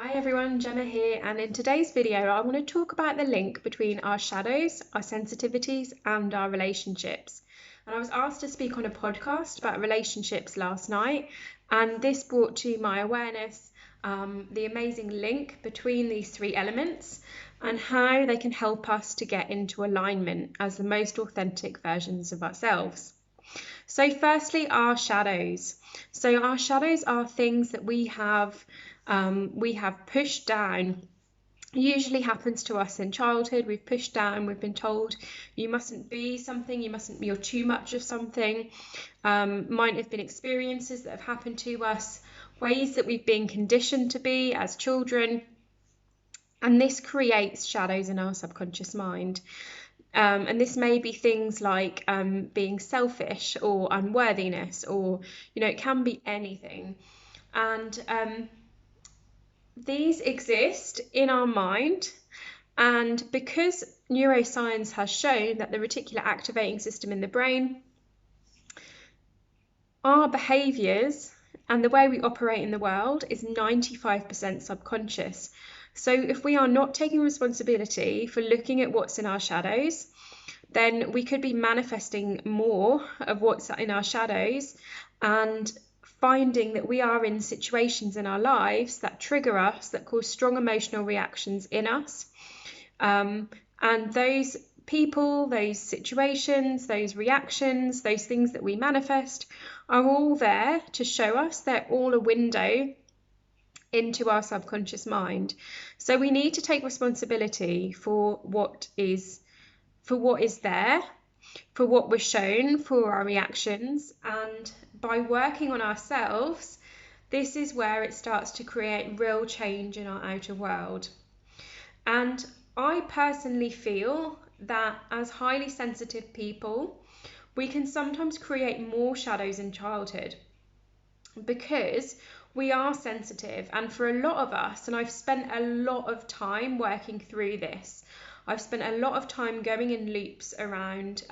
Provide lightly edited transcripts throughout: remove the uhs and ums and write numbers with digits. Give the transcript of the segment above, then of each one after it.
Hi everyone, Gemma here, and in today's video I want to talk about the link between our shadows, our sensitivities and our relationships. And I was asked to speak on a podcast about relationships last night, and this brought to my awareness the amazing link between these three elements and how they can help us to get into alignment as the most authentic versions of ourselves. So firstly, our shadows. So our shadows are things that we have pushed down. Usually happens to us in childhood. We've pushed down, we've been told you mustn't be something, you're too much of something. Might have been experiences that have happened to us, ways that we've been conditioned to be as children, and this creates shadows in our subconscious mind. And this may be things like being selfish or unworthiness, or it can be anything. And these exist in our mind, and because neuroscience has shown that the reticular activating system in the brain, our behaviours and the way we operate in the world is 95% subconscious. So if we are not taking responsibility for looking at what's in our shadows, then we could be manifesting more of what's in our shadows and finding that we are in situations in our lives that trigger us, that cause strong emotional reactions in us. And those people, those situations, those reactions, those things that we manifest are all there to show us. They're all a window into our subconscious mind. So we need to take responsibility for what is there, for what we're shown, for our reactions, and by working on ourselves, this is where it starts to create real change in our outer world. And I personally feel that as highly sensitive people, we can sometimes create more shadows in childhood because we are sensitive. And for a lot of us, and I've spent a lot of time working through this, I've spent a lot of time going in loops around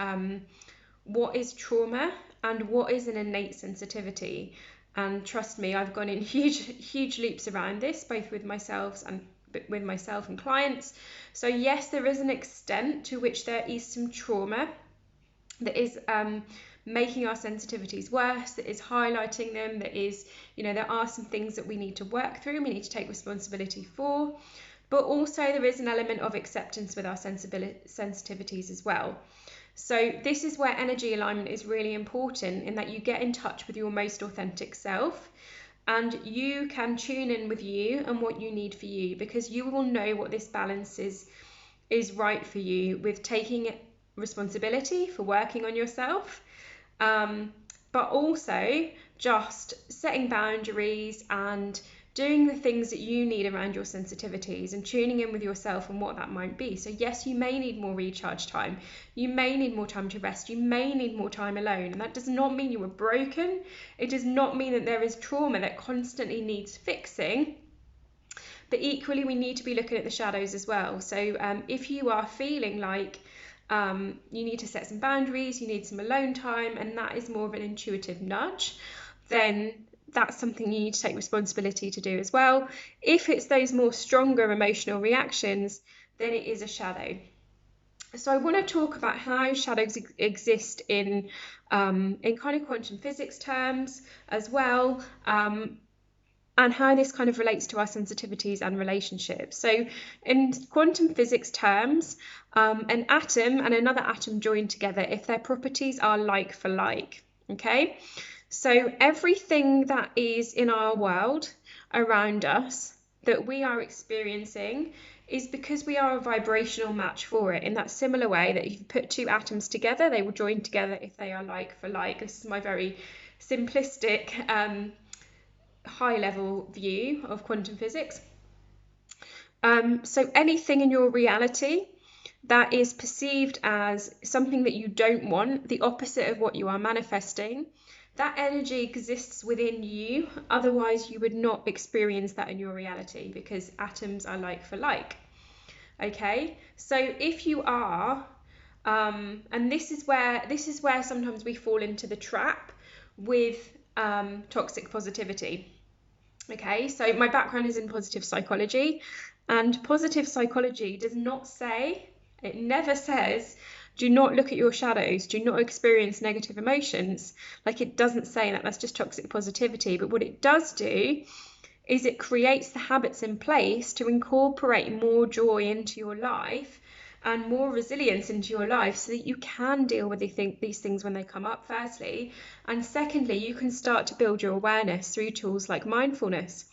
what is trauma and what is an innate sensitivity. And trust me, I've gone in huge loops around this, both with myself and clients. So yes, there is an extent to which there is some trauma that is making our sensitivities worse, that is highlighting them, that is, there are some things that we need to work through and we need to take responsibility for. But also there is an element of acceptance with our sensitivities as well. So this is where energy alignment is really important, in that you get in touch with your most authentic self and you can tune in with you and what you need for you, because you will know what this balance is right for you, with taking responsibility for working on yourself, but also just setting boundaries and doing the things that you need around your sensitivities and tuning in with yourself and what that might be. So yes, you may need more recharge time. You may need more time to rest. You may need more time alone. And that does not mean you were broken. It does not mean that there is trauma that constantly needs fixing. But equally, we need to be looking at the shadows as well. So if you are feeling like you need to set some boundaries, you need some alone time, and that is more of an intuitive nudge, then that's something you need to take responsibility to do as well. If it's those more stronger emotional reactions, then it is a shadow. So I want to talk about how shadows exist in kind of quantum physics terms as well, and how this kind of relates to our sensitivities and relationships. So in quantum physics terms, an atom and another atom join together if their properties are like for like, okay? So everything that is in our world around us that we are experiencing is because we are a vibrational match for it, in that similar way that if you put two atoms together, they will join together if they are like for like. This is my very simplistic high level view of quantum physics. So anything in your reality that is perceived as something that you don't want, the opposite of what you are manifesting, that energy exists within you. Otherwise you would not experience that in your reality, because atoms are like for like. Okay, so if you are and this is where sometimes we fall into the trap with toxic positivity. Okay, so my background is in positive psychology, and positive psychology does not say, it never says, do not look at your shadows, do not experience negative emotions. Like, it doesn't say that, that's just toxic positivity. But what it does do is it creates the habits in place to incorporate more joy into your life and more resilience into your life so that you can deal with these things when they come up, firstly. And secondly, you can start to build your awareness through tools like mindfulness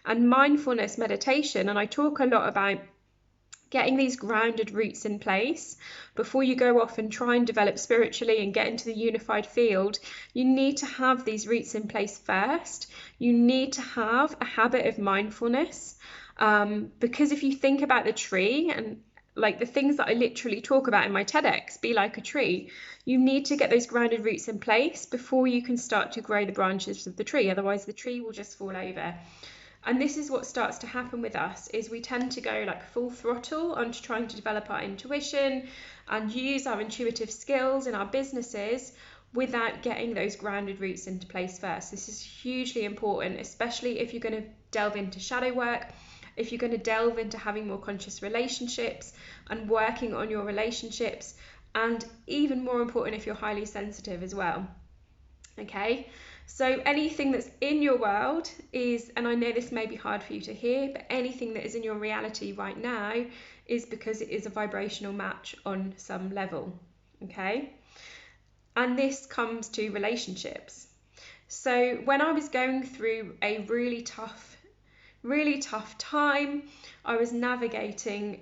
and mindfulness meditation. And I talk a lot about getting these grounded roots in place before you go off and try and develop spiritually and get into the unified field. You need to have these roots in place first. You need to have a habit of mindfulness, because if you think about the tree, and like the things that I literally talk about in my TEDx, be like a tree, you need to get those grounded roots in place before you can start to grow the branches of the tree. Otherwise the tree will just fall over. And this is what starts to happen with us, is we tend to go like full throttle onto trying to develop our intuition and use our intuitive skills in our businesses without getting those grounded roots into place first. This is hugely important, especially if you're going to delve into shadow work, if you're going to delve into having more conscious relationships and working on your relationships, and even more important if you're highly sensitive as well. Okay, so anything that's in your world is, and I know this may be hard for you to hear, but anything that is in your reality right now is because it is a vibrational match on some level. Okay, and this comes to relationships. So when I was going through a really tough time, I was navigating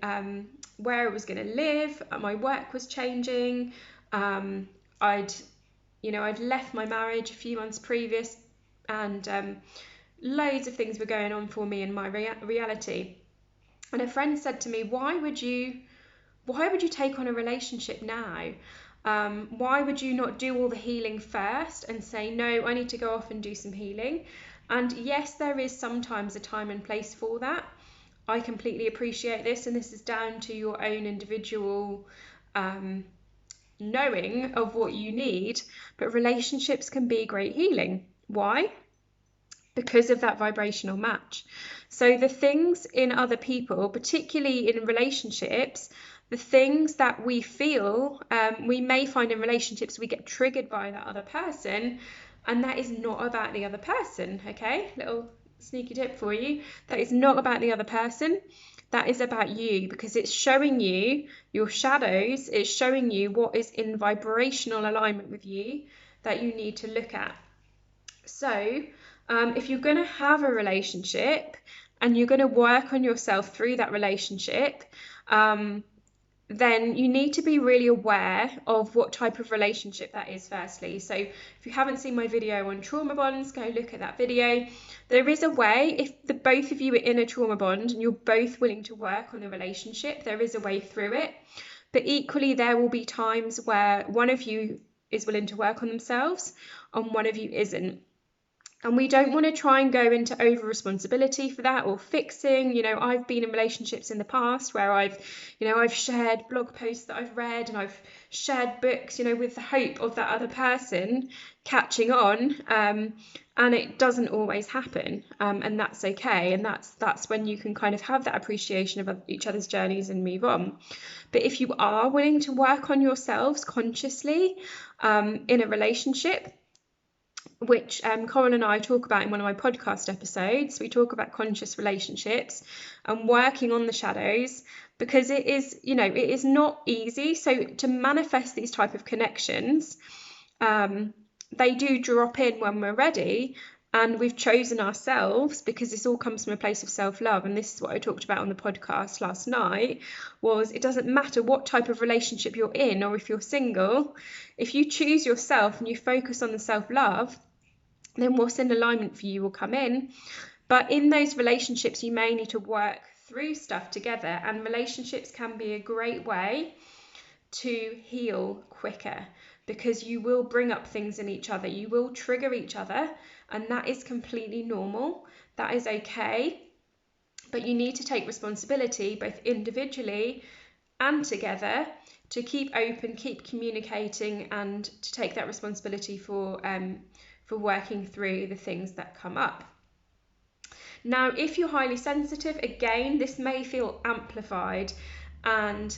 where I was going to live, my work was changing, I'd left my marriage a few months previous, and loads of things were going on for me in my reality. And a friend said to me, why would you take on a relationship now? Why would you not do all the healing first and say, no, I need to go off and do some healing? And yes, there is sometimes a time and place for that. I completely appreciate this, and this is down to your own individual knowing of what you need. But relationships can be great healing. Why? Because of that vibrational match. So the things in other people, particularly in relationships, the things that we feel, we may find in relationships, we get triggered by that other person, and that is not about the other person. Okay, little sneaky tip for you, that is not about the other person. That is about you, because it's showing you your shadows, it's showing you what is in vibrational alignment with you that you need to look at. So if you're going to have a relationship and you're going to work on yourself through that relationship, then you need to be really aware of what type of relationship that is, firstly. So if you haven't seen my video on trauma bonds, go look at that video. There is a way, if the both of you are in a trauma bond and you're both willing to work on the relationship, there is a way through it. But equally, there will be times where one of you is willing to work on themselves and one of you isn't. And we don't want to try and go into over responsibility for that or fixing. I've been in relationships in the past where I've shared blog posts that I've read, and I've shared books, with the hope of that other person catching on. And it doesn't always happen. And that's okay. And that's when you can kind of have that appreciation of each other's journeys and move on. But if you are willing to work on yourselves consciously in a relationship, which Coral and I talk about in one of my podcast episodes. We talk about conscious relationships and working on the shadows, because it is not easy. So to manifest these type of connections, they do drop in when we're ready, and we've chosen ourselves, because this all comes from a place of self-love. And this is what I talked about on the podcast last night, was it doesn't matter what type of relationship you're in, or if you're single, if you choose yourself and you focus on the self-love, then what's in alignment for you will come in. But in those relationships, you may need to work through stuff together, and relationships can be a great way to heal quicker, because you will bring up things in each other, you will trigger each other, and that is completely normal. That is okay. But you need to take responsibility, both individually and together, to keep open, keep communicating, and to take that responsibility for working through the things that come up. Now, if you're highly sensitive, again, this may feel amplified, and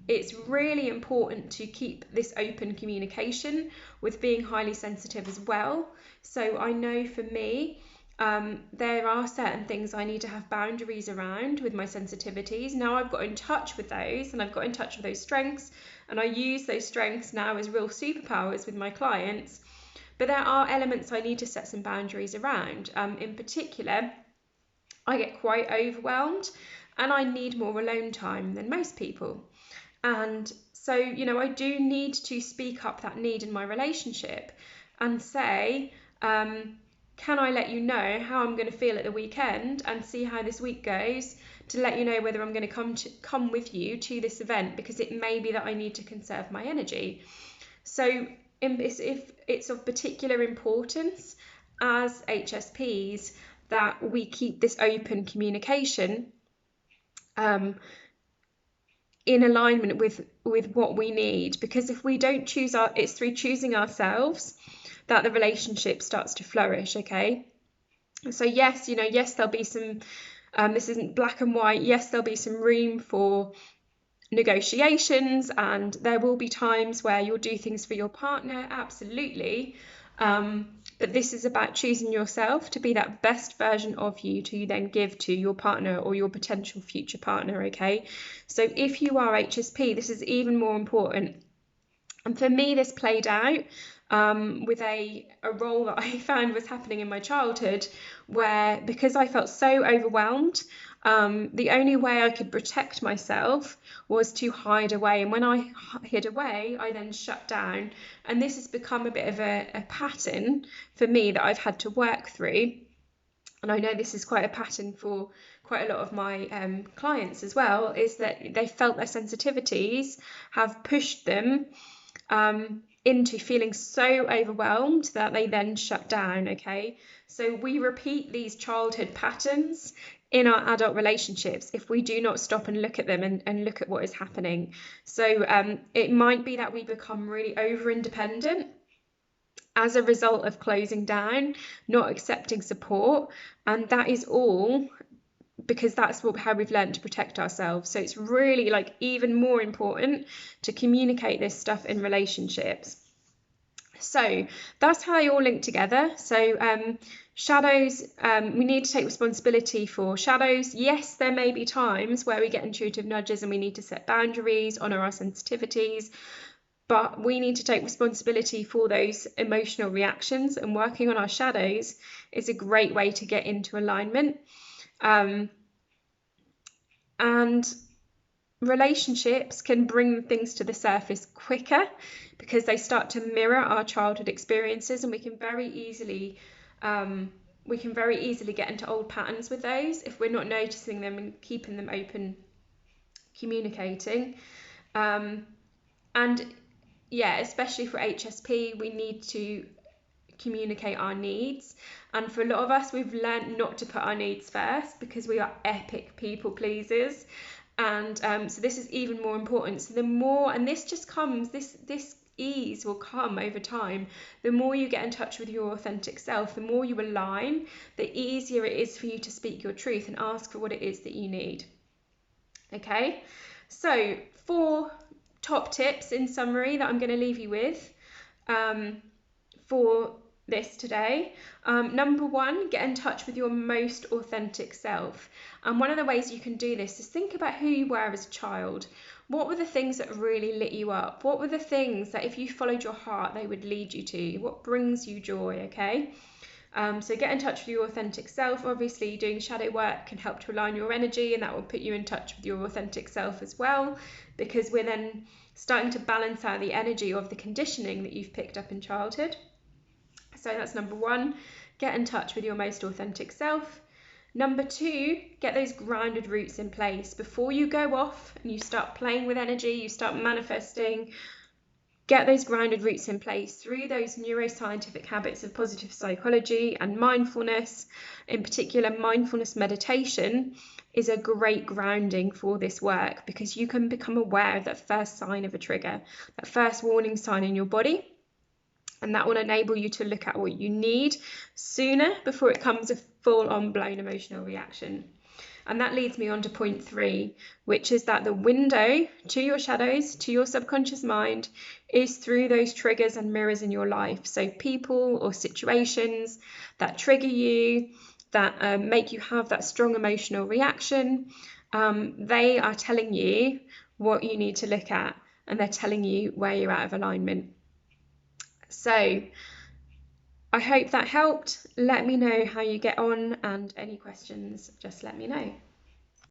it's really important to keep this open communication with being highly sensitive as well. So I know for me, there are certain things I need to have boundaries around with my sensitivities. Now I've got in touch with those, and I've got in touch with those strengths, and I use those strengths now as real superpowers with my clients. But there are elements I need to set some boundaries around. In particular, I get quite overwhelmed and I need more alone time than most people. And so, I do need to speak up that need in my relationship and say, can I let you know how I'm going to feel at the weekend and see how this week goes, to let you know whether I'm going to come with you to this event, because it may be that I need to conserve my energy. So if it's of particular importance as HSPs that we keep this open communication in alignment with what we need, because if we don't choose it's through choosing ourselves that the relationship starts to flourish. Okay, so yes, there'll be some this isn't black and white. Yes, there'll be some room for negotiations, and there will be times where you'll do things for your partner, absolutely, but this is about choosing yourself to be that best version of you to then give to your partner or your potential future partner. Okay, so if you are HSP, this is even more important. And for me, this played out with a role that I found was happening in my childhood, where because I felt so overwhelmed, the only way I could protect myself was to hide away. And when I hid away, I then shut down. And this has become a bit of a pattern for me that I've had to work through. And I know this is quite a pattern for quite a lot of my clients as well, is that they felt their sensitivities have pushed them into feeling so overwhelmed that they then shut down. Okay, so we repeat these childhood patterns in our adult relationships if we do not stop and look at them and look at what is happening. So it might be that we become really over independent as a result of closing down, not accepting support, and that is all because that's how we've learned to protect ourselves. So it's really even more important to communicate this stuff in relationships. So that's how they all link together. So shadows, we need to take responsibility for shadows. Yes, there may be times where we get intuitive nudges and we need to set boundaries, honor our sensitivities, but we need to take responsibility for those emotional reactions, and working on our shadows is a great way to get into alignment. And relationships can bring things to the surface quicker because they start to mirror our childhood experiences, and we can very easily get into old patterns with those if we're not noticing them and keeping them open, communicating. And yeah, especially for HSP, we need to communicate our needs, and for a lot of us, we've learned not to put our needs first because we are epic people pleasers, and so this is even more important. So the more, and this just comes, this ease will come over time, the more you get in touch with your authentic self, the more you align, the easier it is for you to speak your truth and ask for what it is that you need. Okay, so 4 top tips in summary that I'm going to leave you with for this today. Number 1, get in touch with your most authentic self. And one of the ways you can do this is think about who you were as a child. What were the things that really lit you up? What were the things that if you followed your heart, they would lead you to? What brings you joy, okay? So get in touch with your authentic self. Obviously, doing shadow work can help to align your energy, and that will put you in touch with your authentic self as well, because we're then starting to balance out the energy of the conditioning that you've picked up in childhood. So that's number 1, get in touch with your most authentic self. Number 2, get those grounded roots in place. Before you go off and you start playing with energy, you start manifesting, get those grounded roots in place through those neuroscientific habits of positive psychology and mindfulness. In particular, mindfulness meditation is a great grounding for this work, because you can become aware of that first sign of a trigger, that first warning sign in your body. And that will enable you to look at what you need sooner before it full on blown emotional reaction. And that leads me on to point 3, which is that the window to your shadows, to your subconscious mind, is through those triggers and mirrors in your life. So people or situations that trigger you, that make you have that strong emotional reaction, they are telling you what you need to look at, and they're telling you where you're out of alignment. So I hope that helped. Let me know how you get on, and any questions, just let me know.